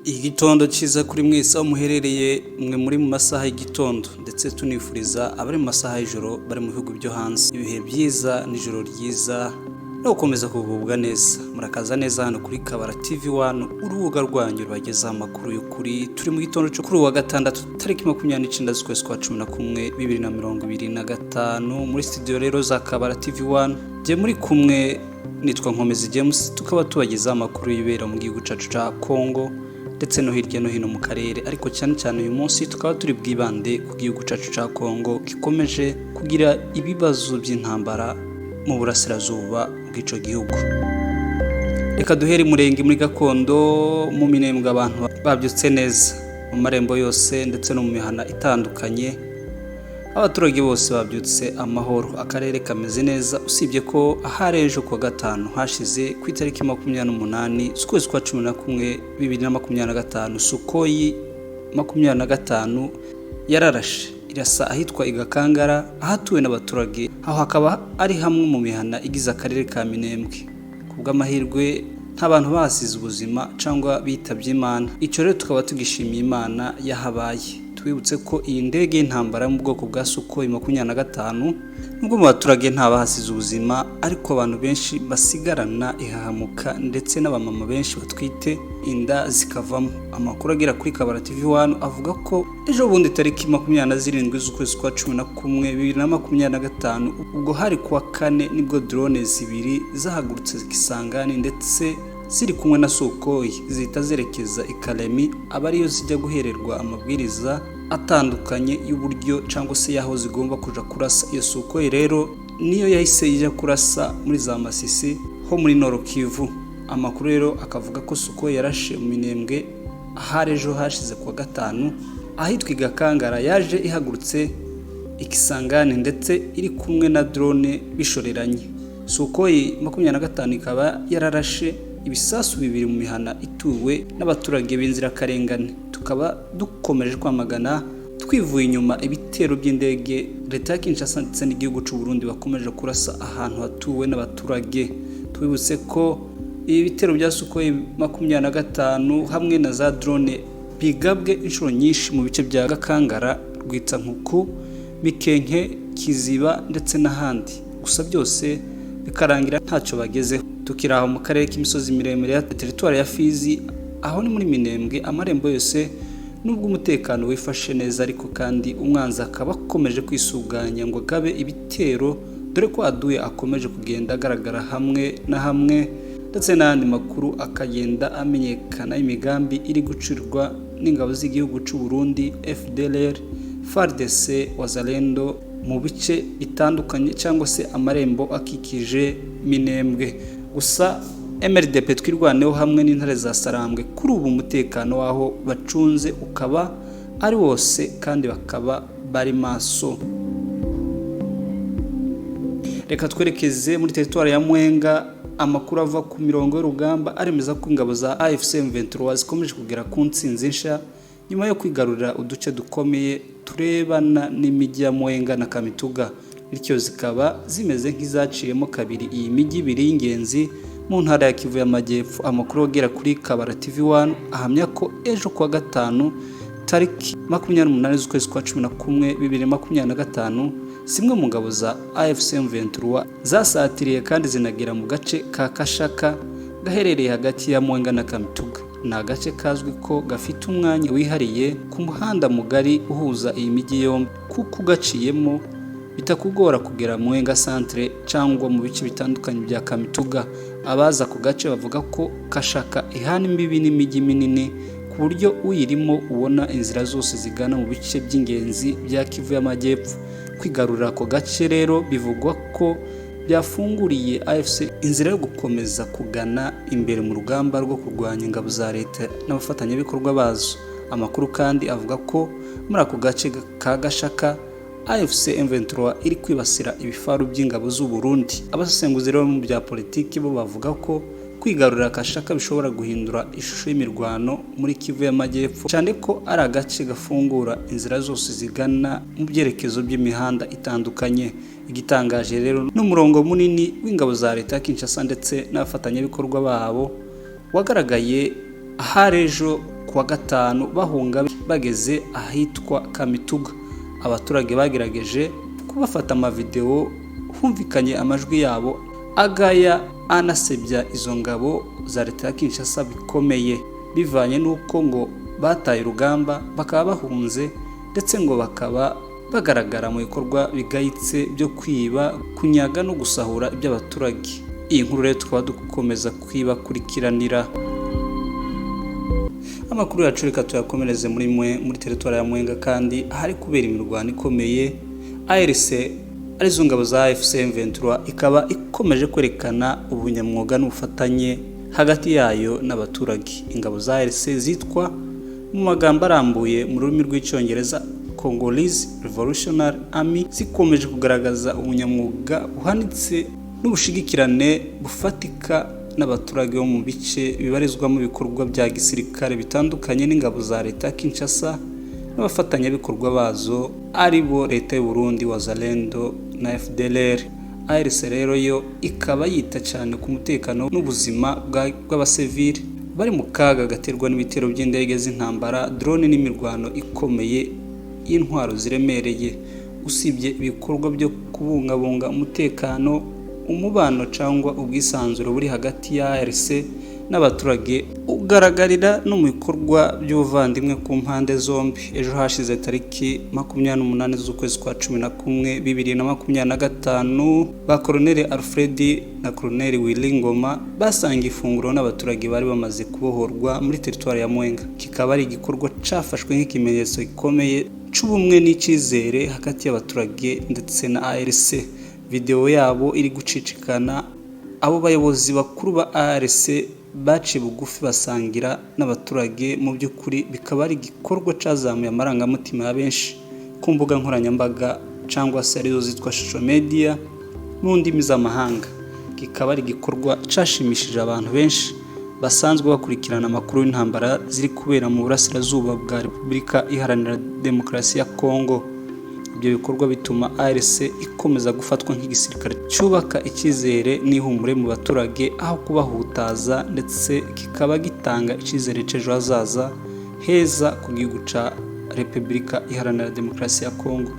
Igitondo cyiza kuri mwese aho muherereye mwe muri mu masaha y'igitondo ndetse tunifuriza abari mu masaha y'ijoro bari mu bihugu byo hanze ibihe byiza n'ijoro ryiza no gukomeza kugubwa neza. Murakaza neza hano kuri Kabara TV1 urubuga rwanyu rubagezaho amakuru y'ukuri. Turi mu gitondo cyo kuri wa gatandatu tariki 29 z'ukwezi kwa 11 2025 muri studio rero za Kabara TV1 je muri kumwe nitwa Nkomezi James, tukaba tubagezaho amakuru y'ibera mu gihugu cyacu cya Kongo ndetse no hirya no hino mu karere, ariko cyane cyane uyu munsi tukaba turi bwibande ku gihugu cyacu cya Kongo gikomeje kugira ibibazo by'intambara mu burasirazuba bw'ico gihugu. Reka duhere murenge muri gakondo mu minembwe abantu babyutse neza mu marembo yose ndetse no mu mihana itandukanye. Abaturage bose babyutse amahoro, akarere kameze neza, usibye ko harejo kwa gatanu hashize ku itariki 28 z'ukwezi kwa 11 2025 Sukoyi 25 yararashe irasa ahitwa Igakangara ahatuwe n'abaturage, aho hakaba ari hamwe mu mihana igize akarere ka Minembwe. Kubw'amahirwe nta bantu basize ubuzima cyangwa bitabye Imana, icyo rero tukaba tugishimiye Imana yahabaye. Twibutse ko iyi ndege y'intambara mu bwoko bwa Sukoyi 25 nubwo mu baturage nta bahasize ubuzima, ariko abantu benshi basigarana ihahamuka ndetse n'abamama benshi batwite inda zikavamo. Amakuru agera kuri Kabara TV1 avuga ko ejo bundi tariki 27 z'ukwezi kwa 11 2025 ubwo hari kuwa kane nibwo drone zibiri zahagurutse zikisangani ndetse ziri kumwe na Sukoyi zihita zerekeza Ikalemi, abariyo zijya guhererwa amabwiriza atandukanye y'uburyo cyangwa se yaho zigomba kuja kurasa. Iyo Sukoyi rero niyo yahise ijya kurasa muri za Masisi ho muri Nord Kivu. Amakuru rero akavuga ko Sukoyi yarashe mu Minembwe harejo hashize kwa gatanu ahitwa Igakangara, yaje ihagurutse ikisangane ndetse iri kumwe na drone bishoreranye. Sukoyi 25 ikaba yararashe ibisasu bibiri mu mihana ituwe n'abaturage b'inzirakarengane. Tukaba dukomeje kwamagana twivuye inyuma ibitero by'indege leta ya Kinshasa ndetse n'igihugu cy'u Burundi bakomeje kurasa ahantu hatuwe n'abaturage. Twibutse ko ibi bitero bya Sukoyi 25 hamwe na za drone bigabwe inshuro nyinshi mu bice bya Gakangara, Rwitsankuku, Mikenke, Kiziba ndetse n'ahandi, gusa byose bikarangira ntacyo bagezeho. Tukiraho mu karere k'imisozi miremire ya teritwari ya Fizi aho ni muri Minembwe, amarembo yose nubwo umutekano wifashe neza, ariko kandi umwanzi akaba akomeje kwisuganya ngo gabe ibitero, dore ko aduye akomeje kugenda agaragara hamwe na hamwe ndetse n'andi makuru akagenda amenyekana imigambi iri gucirwa n'ingabo z'igihugu cy'u Burundi, FDLR, FARDC, Wazalendo mu bice bitandukanye cyangwa se amarembo akikije Minembwe. Gusa MRDP twirwaneho hamwe n'intare za Sarambwe kuri ubu umutekano waho bacunze ukaba ari wose kandi bakaba bari maso. Reka twerekeze muri teritwari ya Mwenga. Amakuru ava ku mirongo y'urugamba aremeza ko ingabo za AFC M23 zikomeje kugera ku ntsinzi nsha nyuma yo kwigarurira uduce dukomeye turebana n'imijyi ya Mwenga na Kamituga, bityo zikaba zimeze nk'izaciyemo kabiri iyi mijyi ibiri y'ingenzi mu ntara ya Kivu y'Amajyepfo. Amakuru agera kuri Kabara TV1 ahamya ko ejo kwa gatanu tariki 28 z'ukwezi kwa 11 2025 zimwe mu ngabo za AFC M23 zasatiriye kandi zinagera mu gace ka Kashaka gaherereye hagati ya Mwenga na Kamituga. Ni agace kazwi ko gafite umwanya wihariye ku muhanda mugari uhuza iyi mijyi yombi, kuko gaciyemo bitakugora kugera Mwenga centre cyangwa mu bice bitandukanye bya Kamituga. Abaza ku gace bavuga ko Kashaka ihana imbibi n'imijyi minini ku buryo uyirimo ubona inzira zose zigana mu bice by'ingenzi bya Kivu y'Amajyepfo. Kwigarurira ako gace rero bivugwa ko byafunguriye AFC inzira yo gukomeza kugana imbere mu rugamba rwo kurwanya ingabo za leta n'abafatanyabikorwa bazo. Amakuru kandi avuga ko muri ako gace ka Gashaka AFC M23 iri kwibasira ibifaru by'ingabo z'u Burundi. Abasesenguzi rero mu bya politiki bo bavuga ko kwigarurira Kashaka bishobora guhindura ishusho y'imirwano muri Kivu y'Amajyepfo, cyane ko ari agace gafungura inzira zose zigana mu byerekezo by'imihanda itandukanye. Igitangaje rero n'umurongo munini w'ingabo za leta ya Kinshasa ndetse n'abafatanyabikorwa babo wagaragaye aharejo kuwa gatanu bahunga bageze ahitwa Kamituga. Abaturage bagerageje kubafata amavideo, humvikanye amajwi yabo agaya anasebya izo ngabo za leta ya Kinshasa bikomeye, bivanye n'uko ngo bataye urugamba bakaba bahunze, ndetse ngo bakaba bagaragara mu bikorwa bigayitse byo kwiba, kunyaga no gusahura iby'abaturage. Iyi nkuru rero tukaba dukomeza kwibakurikiranira. Amakuru yacu reka tuyakomereze muri teritwari ya Mwenga, kandi ahari kubera imirwano ikomeye. ARC arizo ngabo za AFC M23 ikaba ikomeje kwerekana ubunyamwuga n'ubufatanye hagati yayo n'abaturage. Ingabo za ARC zitwa mu magambo arambuye mu rurimi rw'icyongereza Congolese Revolutionary Army, zikomeje kugaragaza ubunyamwuga buhanitse n'ubushigikirane bufatika n'abaturage bo mu bice bibarizwa mu bikorwa bya gisirikare bitandukanye n'ingabo za leta Kinshasa n'abafatanyabikorwa bazo aribo leta y'u Burundi, Wazalendo na FDLR. ARC rero yo ikaba yita cyane ku mutekano n'ubuzima bw'abasivili bari mu kaga gaterwa n'ibitero by'indege z'intambara, drone n'imirwano ikomeye y'intwaro ziremereye. Usibye ibikorwa byo kubungabunga umutekano, umubano cyangwa ubwisanzure buri hagati ya ARC n'abaturage ugaragarira no mu bikorwa by'ubuvandimwe ku mpande zombi. Ejo hashize tariki 28 z'ukwezi kwa 11 2025, ba Colonel Alfred na Colonel Willy Ngoma basangiye ifunguro n'abaturage bari bamaze kubohorwa muri teritwari ya Mwenga. Kikaba ari igikorwa cyafashwe nk'ikimenyetso gikomeye c'ubumwe n'ikizere hagati y'abaturage ndetse na ARC. Video yabo iri gucicikana, abo bayobozi bakuru ba ARC baci bugufi basangira n'abaturage. Mu by'ukuri bikaba ari igikorwa cazamuye amarangamutima ya benshi ku mbuga nkoranyambaga cyangwa se arizo zitwa social media mu ndimi z'amahanga. Kikaba ari igikorwa cashimishije abantu benshi basanzwe bakurikirana amakuru y'intambara ziri kubera mu burasirazuba bwa Repubulika Iharanira Demokarasi ya Kongo. Ibyo bikorwa bituma ARC ikomeza gufatwa nk'igisirikare cyubaka icyizere n'ihumure mu baturage aho kubahutaza, ndetse kikaba gitanga icyizere cy'ejo hazaza heza ku gihugu ca Repubulika Iharanira Demokarasi ya Kongo.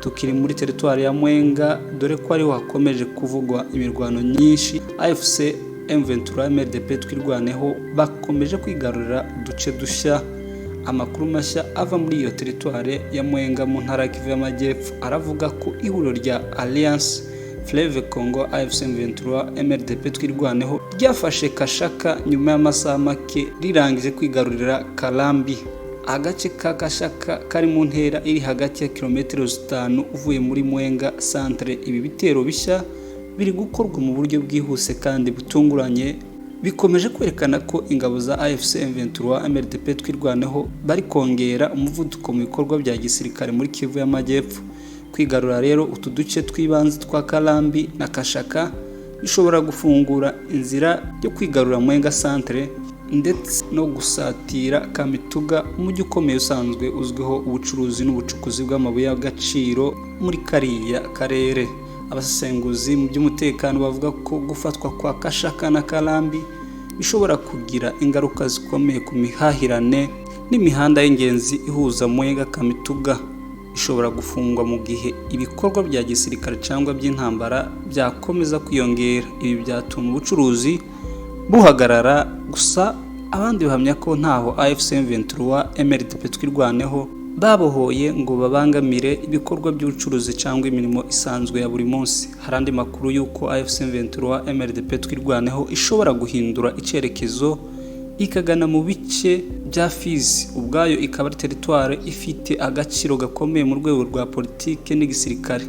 Tukiri muri teritwari ya Mwenga, dore ko ariho hakomeje kuvugwa imirwano nyinshi. AFC M23 MRDP twirwaneho bakomeje kwigarurira uduce dushya. Amakuru mashya ava muri iyo teritwari ya Mwenga mu ntara ya Kivu y'Amajyepfo aravuga ko ihuriro rya Alliance Fleuve Congo AFC M23 MRDP twirwaneho ryafashe Kashaka nyuma y'amasaha make rirangije kwigarurira Kalambi. Agace ka Kashaka kari mu ntera iri hagati ya kilometero 5 uvuye muri Mwenga centre. Ibi bitero bishya biri gukorwa mu buryo bwihuse kandi butunguranye, bikomeje kwerekana ko ingabo za AFC M23 MRDP twirwaneho bari kongera umuvuduko mu bikorwa bya gisirikare muri Kivu y'Amajyepfo. Kwigarura rero utu duce twibanze twa Kalambi na Kashaka bishobora gufungura inzira yo kwigarura Mwenga centre ndetse no gusatira Kamituga, umujyi ukomeye usanzwe uzwiho ubucuruzi n'ubucukuzi bw'amabuye y'agaciro muri kariya karere. Abasesenguzi mu by'umutekano bavuga ko gufatwa kwa Kashaka na Kalambi bishobora kugira ingaruka zikomeye ku mihahirane n'imihanda y'ingenzi ihuza Mwenga Kamituga. Ishobora gufungwa mu gihe ibikorwa bya gisirikare cyangwa by'intambara byakomeza kwiyongera. Ibi byatuma ubucuruzi buhagarara. Gusa abandi bahamya ko ntaho AFC M23 MRDP twirwaneho babohoye ngo babangamire ibikorwa by'ubucuruzi cyangwa imirimo isanzwe ya buri munsi. Harandi makuru yuko AFC M23 MRDP twirwaneho ishobora guhindura icyerekezo ikagana mu bice bya Fizi. Ubwayo ikaba ari teritwari ifite agaciro gakomeye mu rwego rwa politike n'igisirikare,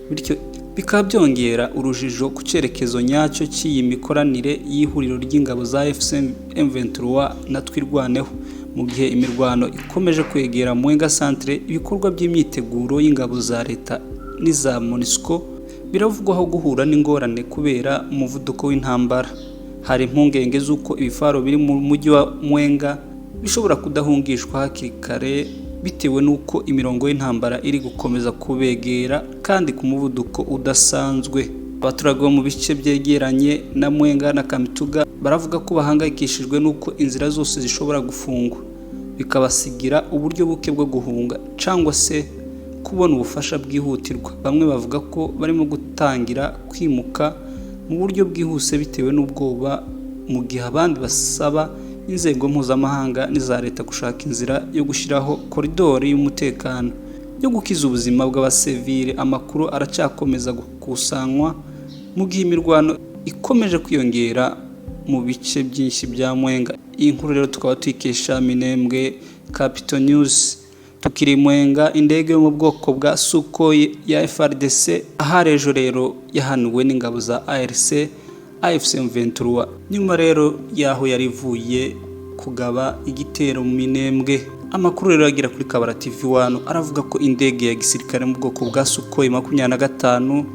bityo bikaba byongera urujijo ku cyerekezo nyacyo cy'iyi mikoranire y'ihuriro ry'ingabo za AFC M23 na twirwaneho. Mu gihe imirwano ikomeje kwegera Mwenga centre, ibikorwa by'imyiteguro y'ingabo za leta n'iza MONUSCO biravugwaho guhura n'ingorane kubera umuvuduko w'intambara. Hari impungenge z'uko ibifaro biri mu mujyi wa Mwenga bishobora kudahungishwa hakiri kare bitewe n'uko imirongo y'intambara iri gukomeza kubegera kandi ku muvuduko udasanzwe. Abaturage bo mu bice byegeranye na Mwenga na Kamituga baravuga ko bahangayikishijwe n'uko inzira zose zishobora gufungwa. bikabasigira uburyo buke bwo guhunga cyangwa se kubona ubufasha bwihutirwa. Bamwe bavuga ko barimo gutangira kwimuka mu buryo bwihuse bitewe n'ubwoba, mu gihe abandi basaba inzego mpuzamahanga n'iza leta gushaka inzira yo gushyiraho koridori y'umutekano yo gukiza ubuzima bw'abasivile. Amakuru aracyakomeza gukusanywa mu gihe imirwano ikomeje kwiyongera mu bice byinshi bya Mwenga. Iyi nkuru rero tukaba tuyikesha Minembwe Capital News. Tukiri Mwenga, indege yo mu bwoko bwa Sukhoi ya FARDC aharejo rero yahanuwe n'ingabo za ARC AFC M23 nyuma rero yaho yarivuye kugaba igitero mu Minembwe. Amakuru rero agira kuri Kabara TV 1 aravuga ko indege ya gisirikare mu bwoko bwa Sukhoi 25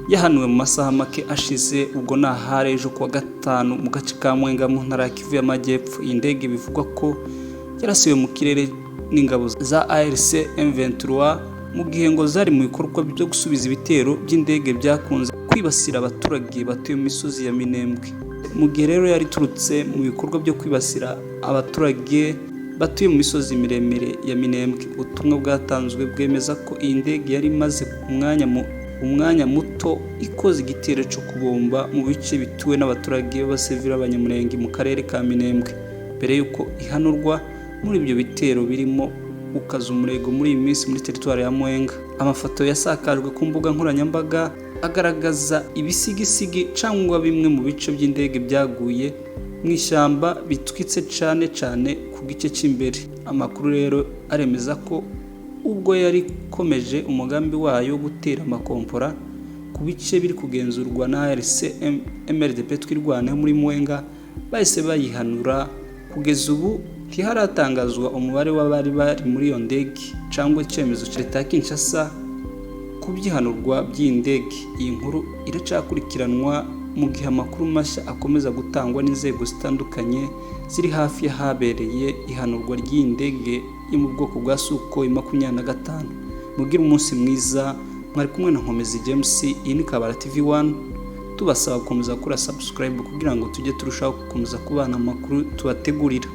yahanuwe mu masaha make ashize, ubwo naharejo kuwa gatanu mu gace ka Mwenga mu ntara ya Kivu y'Amajyepfo. Iyi ndege bivugwa ko yarasiwe mu kirere n'ingabo za ARC M23 mu gihe ngo zari mu bikorwa byo gusubiza ibitero by'indege byakunze kwibasira abaturage batuye mu misozi ya Minembwe. Mu gihe rero yari turutse mu bikorwa byo kwibasira abaturage batuye mu misozi miremire ya Minembwe, ubutumwa bwatanzwe bwemeza ko iyi ndege yari imaze umwanya muto ikoze igitero cyo kubomba mu bice bituwe n'abaturage b'abasivili b'Abanyamulenge mu karere ka Minembwe mbere yuko ihanurwa muri ibyo bitero birimo ukaza umurego muri iyi minsi muri teritwari ya Mwenga. Amafoto yasakajwe ku mbuga nkoranyambaga agaragaza ibisigisigi cyangwa bimwe mu bice by'indege byaguye mu ishyamba bitwitse cyane ku gice cy'imbere. Amakuru rero aremeza ko ubwo yari komeje umugambi wayo wo gutera amakompora ku bice biri kugenzurwa na ARC MRDP twirwaneho muri Mwenga, bahise bayihanura. Kugeza ubu ntiharatangazwa umubare w'abari bari muri iyo ndege cyangwa icyemezo cya leta ya Kinshasa ku byihanurwa by'iyi ndege. Iyi nkuru iracakurikiranwa mu gihe amakuru mashya akomeza gutangwa n'inzego zitandukanye ziri hafi y'ahabereye ihanurwa ry'iyi ndege yo mu bwoko bwa Sukhoi 25. Mugire umunsi mwiza, mwari kumwe na Nkomezi James. Iyi ni Kabara TV 1, tubasaba gukomeza gukora subscribe kugira ngo tujye turushaho gukomeza kubana amakuru tubategurira.